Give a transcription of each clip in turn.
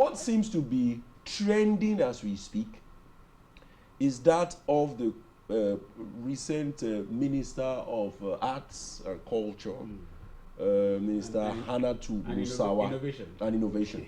what seems to be trending as we speak is that of the recent Minister of Arts and Culture, Minister Hannatu Musawa, and Innovation,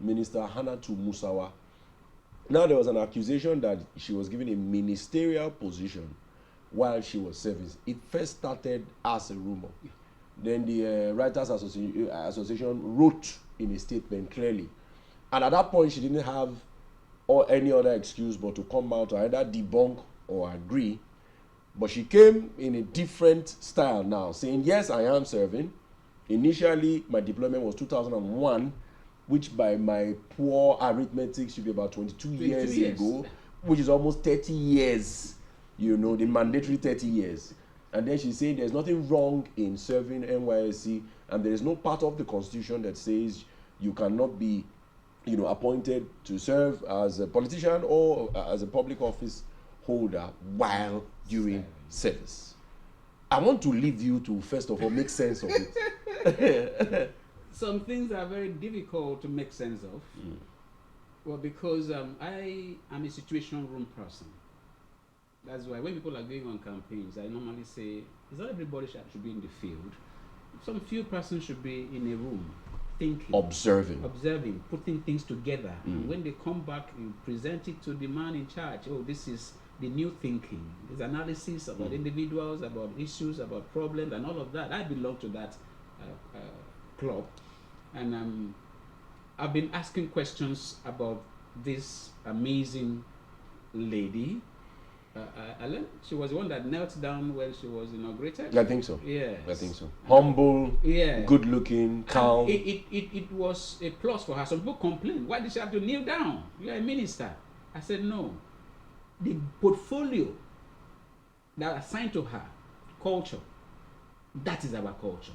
Minister Hannatu Musawa. Now there was an accusation that she was given a ministerial position while she was serving. It first started as a rumor. Then the Writers Association wrote in a statement clearly. And at that point, she didn't have any other excuse but to come out to either debunk or agree. But she came in a different style now, saying, yes, I am serving. Initially, my deployment was 2001, which by my poor arithmetic should be about 22 years ago, which is almost 30 years, you know, the mandatory 30 years. And then she's saying there's nothing wrong in serving NYSC, and there is no part of the Constitution that says you cannot be, you know, appointed to serve as a politician or as a public office holder while during service. I want to leave you to, first of all, make sense of it. Some things are very difficult to make sense of. Well, because I am a situation room person. That's why when people are going on campaigns, I normally say, it's not everybody should be in the field. Some few persons should be in a room, thinking. Observing, putting things together. And when they come back, you present it to the man in charge. Oh, this is the new thinking. There's analysis about individuals, about issues, about problems, and all of that. I belong to that club. And I've been asking questions about this amazing lady. She was the one that knelt down when she was inaugurated. I think so. Yes. I think so. Humble, good looking, calm. It was a plus for her. Some people complained, why did she have to kneel down? You're a minister. I said, no. The portfolio that assigned to her, culture, that is our culture.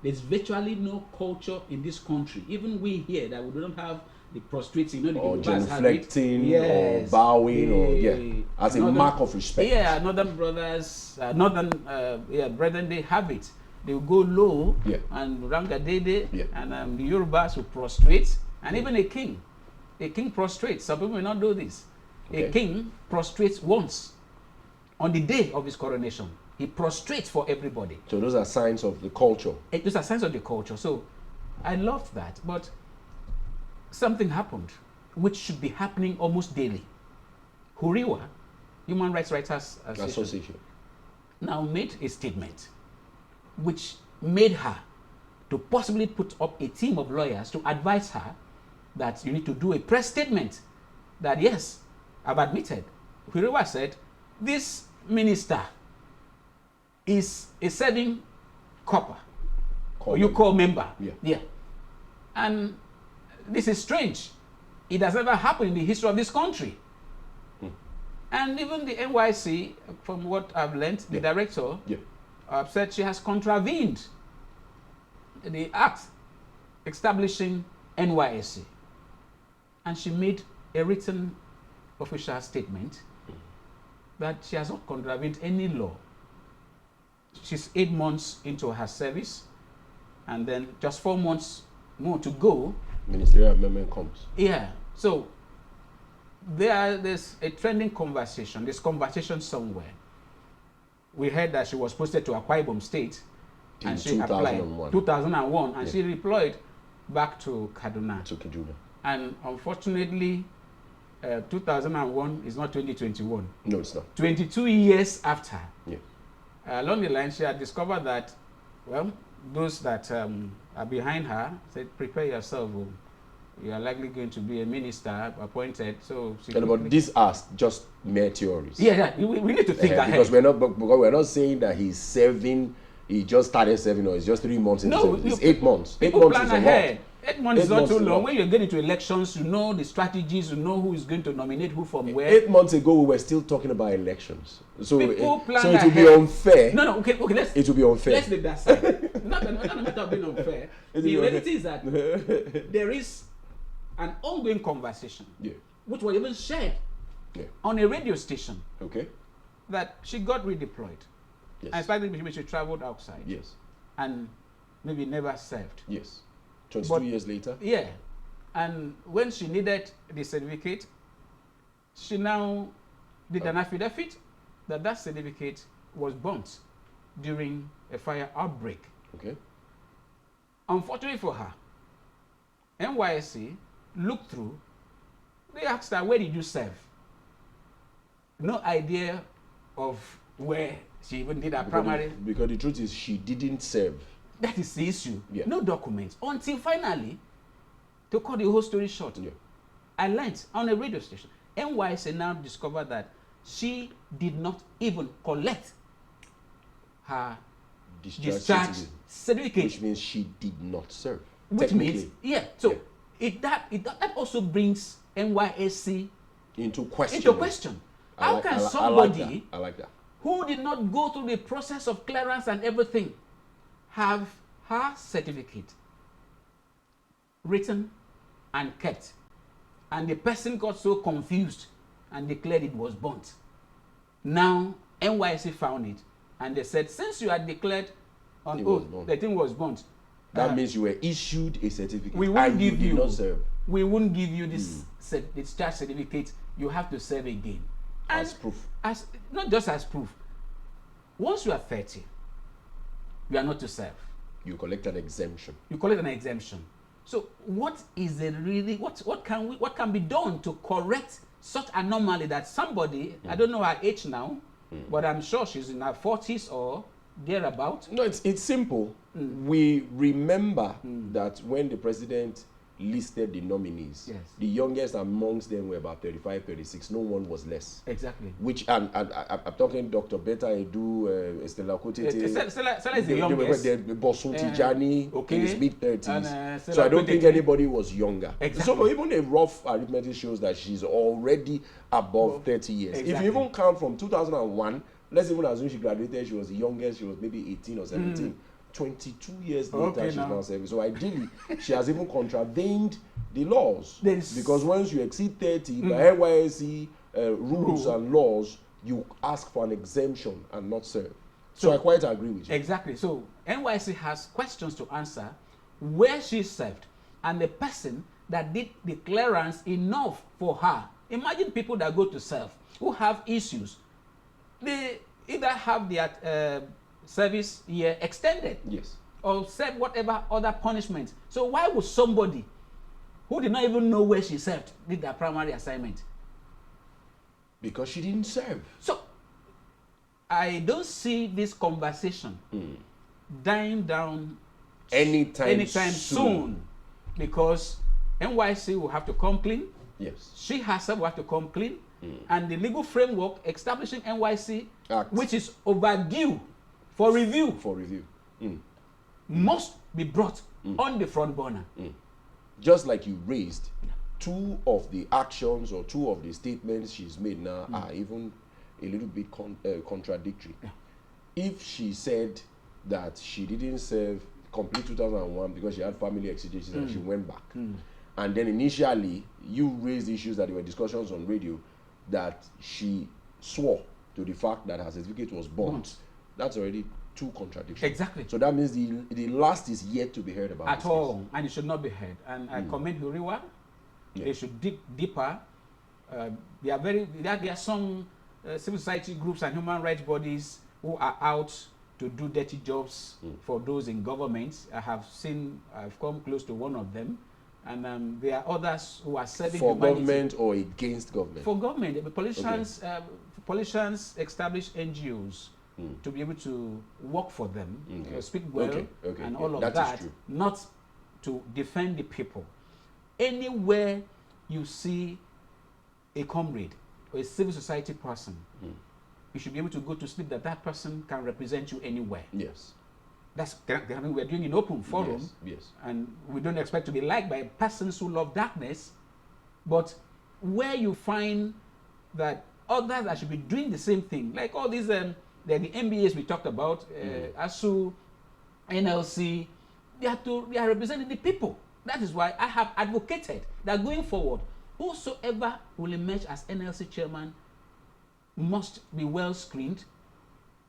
There's virtually no culture in this country, even we here, that we don't have the prostrating, you know, or genuflecting, or bowing, as a mark of respect. Yeah, northern brothers, brethren, they have it. They will go low, and Rangadede, and the Yorubas will prostrate, and even a king prostrates. Some people may not do this. A king prostrates once on the day of his coronation. He prostrates for everybody. So those are signs of the culture. Those are signs of the culture. So I loved that. But something happened, which should be happening almost daily. Huriwa, Human Rights Writers Association, now made a statement which made her to possibly put up a team of lawyers to advise her that you need to do a press statement that, yes, I've admitted. Huriwa said, this minister is a serving copper, or you call member. And this is strange. It has never happened in the history of this country. And even the NYSC, from what I've learned, the director said she has contravened the act establishing NYSC. And she made a written official statement that she has not contravened any law. She's 8 months into her service, and then just 4 months more to go. Ministerial amendment comes. Yeah. So there's a trending conversation. There's conversation somewhere. We heard that she was posted to Akwa Ibom State, and she applied 2001, and she deployed back to Kaduna. And unfortunately, 2001 is not 2021. No, it's not. 22 years after. Along the line, she had discovered that, well, those that are behind her said, prepare yourself. You are likely going to be a minister appointed. So she but these are just mere theories. We need to think ahead. Because we're not saying that he's serving, he just started serving, or it's just 3 months into service. It's 8 months. 8 months plan is ahead. 8 months is not too long. When you get into elections, you know the strategies, you know who is going to nominate who from where. 8 months ago, we were still talking about elections. So it will be unfair. Okay, it will be unfair. Let's leave that side. not a matter of being unfair. The reality is that there is an ongoing conversation, which was even shared on a radio station, that she got redeployed. And finally, she traveled outside. And maybe never served. 22 years later? And when she needed the certificate, she now did an affidavit that that certificate was burnt during a fire outbreak. Okay. Unfortunately for her, NYSC looked through. They asked her, where did you serve? No idea of where she even did her primary. Because the truth is, she didn't serve. That is the issue. Yeah. No documents. Until finally, to cut the whole story short, Yeah. I learned on a radio station, NYSC now discovered that she did not even collect her discharge certificate. Which means she did not serve. Which means, so that also brings NYSC into question. How can somebody I like that. who did not go through the process of clearance and everything have her certificate written and kept, and the person got so confused and declared it was burnt? Now NYSC found it, and they said, since you had declared on oath the thing was burnt, that means you were issued a certificate. We won't give you. Not serve. We won't give you this discharge certificate. You have to serve again. As proof. Not just as proof. Once you are 30, you are not to serve. You collect an exemption. So what is it really? What can be done to correct such anomaly that somebody, I don't know her age now, but I'm sure she's in her 40s or thereabout. No, it's simple. We remember that when the president listed the nominees, the youngest amongst them were about 35, 36. No one was less. Exactly. Which, and I'm talking Dr. Beta Edu, Stella Kotete. Stella is the youngest. Bosun Tijani in his mid-30s. So I don't think anybody was younger. Exactly. So even a rough arithmetic shows that she's already above 30 years. Exactly. If you even count from 2001, let's even assume she graduated, she was the youngest, she was maybe 18 or 17. 22 years later, she's now serving. So ideally, she has even contravened the laws. Because once you exceed 30, by NYSC rules and laws, you ask for an exemption and not serve. So I quite agree with you. Exactly. So NYSC has questions to answer where she served and the person that did the clearance enough for her. Imagine people that go to serve who have issues. They either have their service year extended, or serve whatever other punishment. So why would somebody who did not even know where she served did their primary assignment? Because she didn't serve. So I don't see this conversation dying down anytime soon, because NYSC will have to come clean. Yes. She herself will have to come clean. And the legal framework establishing NYSC Act, which is overdue for review, must be brought on the front burner. Just like you raised, two of the actions or two of the statements she's made now are even a little bit contradictory. If she said that she didn't serve complete 2001 because she had family exigencies and she went back, and then initially you raised issues that there were discussions on radio that she swore to the fact that her certificate was burnt, that's already two contradictions. Exactly. So that means the last is yet to be heard about. At all, and it should not be heard. And I commend Huriwa. They should dig deeper. There are some civil society groups and human rights bodies who are out to do dirty jobs for those in government. I've come close to one of them. And there are others who are serving for humanity. Government or against government? For government. The politicians establish NGOs to be able to work for them, speak well, and all of that, not to defend the people. Anywhere you see a comrade or a civil society person, you should be able to go to sleep that person can represent you anywhere. Yes. That's we're doing in open forum, and we don't expect to be liked by persons who love darkness. But where you find that others that should be doing the same thing, like all these, the MBAs we talked about, ASU, NLC, they are representing the people. That is why I have advocated that going forward, whosoever will emerge as NLC chairman must be well screened,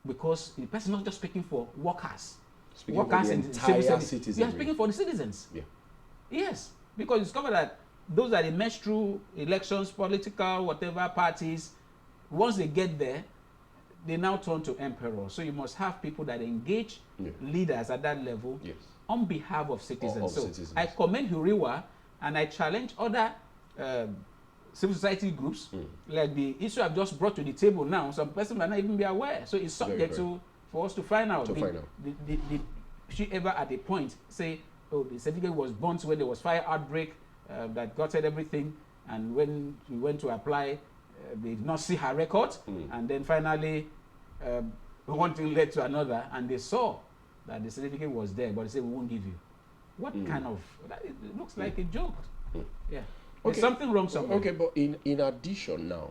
because the person is not just speaking for workers. Speaking for the entire citizenry. You are speaking for the citizens. Yes, because discover that those are the menstrual elections, political, whatever parties, once they get there, they now turn to emperor. So you must have people that engage leaders at that level on behalf of citizens. Citizens. I commend Huriwa, and I challenge other civil society groups, like the issue I've just brought to the table now. Some person might not even be aware. So it's subject for us to find out. Did she ever at a point say, oh, the certificate was burnt when there was fire outbreak that gutted everything, and when we went to apply, they did not see her record, and then finally one thing led to another, and they saw that the certificate was there, but they said, we won't give you. What kind of, it looks like a joke. Yeah. There's something wrong somewhere. Okay, but in addition now,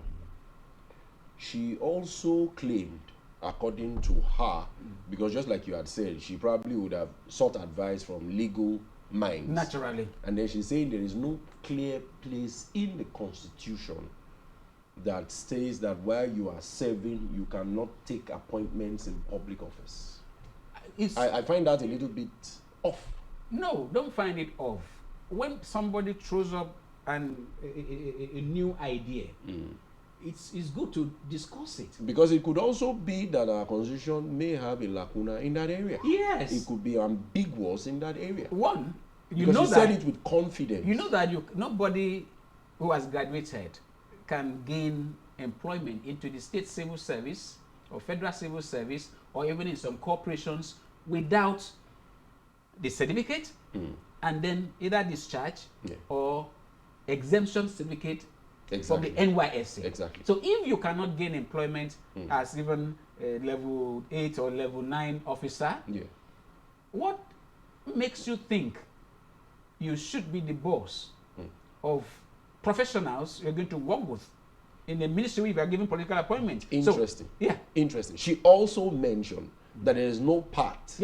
she also claimed, according to her, because just like you had said, she probably would have sought advice from legal minds. Naturally. And then she's saying there is no clear place in the Constitution that states that while you are serving, you cannot take appointments in public office. I find that a little bit off. No, don't find it off. When somebody throws up a new idea, it's good to discuss it. Because it could also be that our constitution may have a lacuna in that area. Yes. It could be ambiguous in that area. One, because you said it with confidence. You know that nobody who has graduated can gain employment into the state civil service or federal civil service or even in some corporations without the certificate and then either discharge or exemption certificate from the NYSC. Exactly. So if you cannot gain employment as even a level 8 or level 9 officer, what makes you think you should be the boss of professionals you're going to work with in the ministry if you are given political appointment? Interesting. So, interesting. She also mentioned that there is no part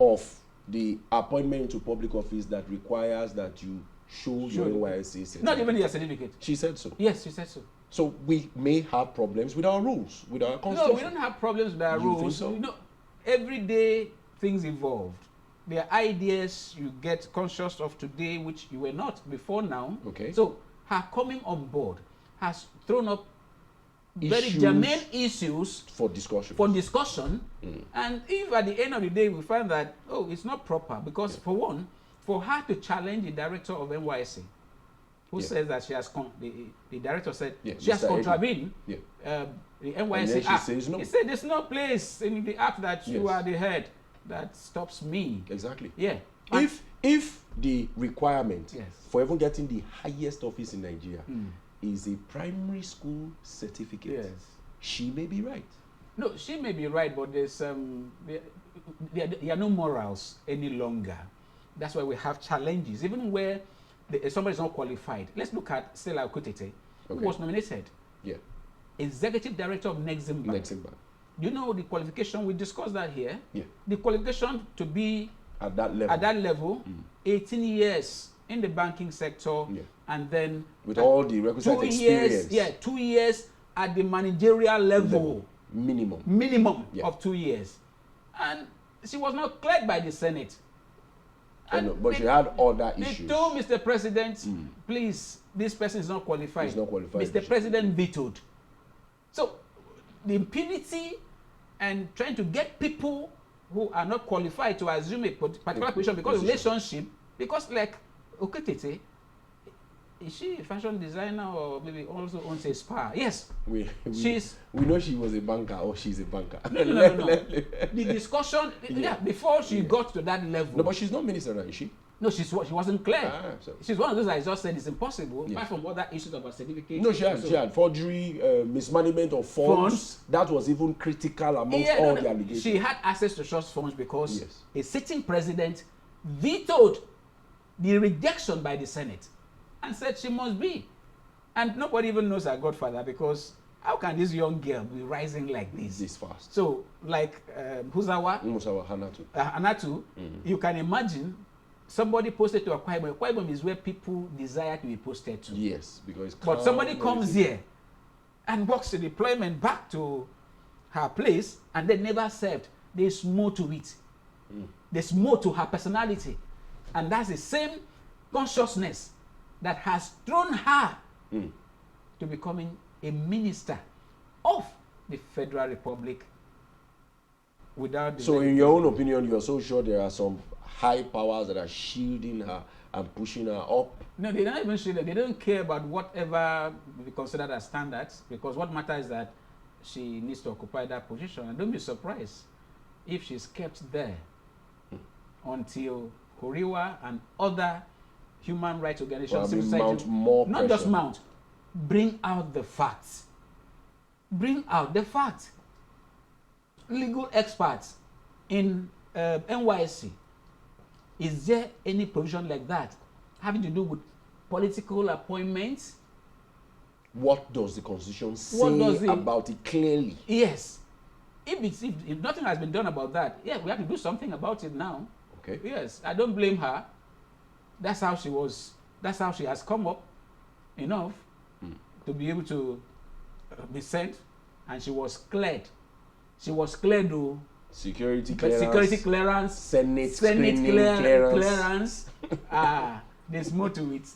of the appointment into public office that requires that you show your NYSC certificate. Not even your certificate. She said so. Yes, she said so. So we may have problems with our rules, with our constitution. No, we don't have problems with our rules. Think so? You know, every day things evolved. There are ideas you get conscious of today which you were not before now. Okay. So her coming on board has thrown up very germane issues for discussion. And if at the end of the day we find that, oh, it's not proper, because for one, for her to challenge the director of NYSC, who says that she has, the director said she has contravened the NYSC Act. Says no. He said there's no place in the act that you are the head that stops me. Exactly. Yeah. If the requirement for even getting the highest office in Nigeria is a primary school certificate, she may be right. No, she may be right, but there's there are no morals any longer. That's why we have challenges, even where somebody is not qualified. Let's look at Stella Okutete, who was nominated. Executive Director of Nexim Bank. You know the qualification, we discussed that here. The qualification to be at that level, 18 years in the banking sector, and then with all the requisite experience. 2 years at the managerial level. Minimum of 2 years. And she was not cleared by the Senate. But she had other issues. They told Mr. President, please, this person is not qualified. Mr. President vetoed. So the impunity and trying to get people who are not qualified to assume a particular position because of relationship, because like Oketete, is she a fashion designer or maybe also owns a spa? Yes. We know she was a banker or she's a banker. No. The discussion, before she got to that level. No, but she's not minister now, is she? No, she wasn't clear. She's one of those I just said it's impossible, apart from other issues about certification. No, she had forgery, mismanagement of funds. That was even critical amongst all the allegations. She had access to trust funds because a sitting president vetoed the rejection by the Senate and said she must be. And nobody even knows her godfather, because how can this young girl be rising like this fast? So, like Musawa, Hannatu, you can imagine somebody posted to Akwa Ibom. Akwa Ibom is where people desire to be posted to. Yes, because but somebody comes here and walks the deployment back to her place and they never served. There's more to it. There's more to her personality. And that's the same consciousness that has thrown her to becoming a minister of the Federal Republic without the So in your own opinion, you're so sure there are some high powers that are shielding her and pushing her up? No, they're not even shielded. They don't care about whatever we consider as standards, because what matters is that she needs to occupy that position. And don't be surprised if she's kept there until Horiwa and other human rights organizations, civil society, not just mount, bring out the facts. Bring out the facts. Legal experts in NYSC, is there any provision like that having to do with political appointments? What does the Constitution say about it clearly? Yes. If nothing has been done about that, yeah, we have to do something about it now. Okay. Yes, I don't blame her. That's how she was. That's how she has come up enough to be able to be sent, and she was cleared. She was cleared to security clearance, Senate clearance. There's more to it.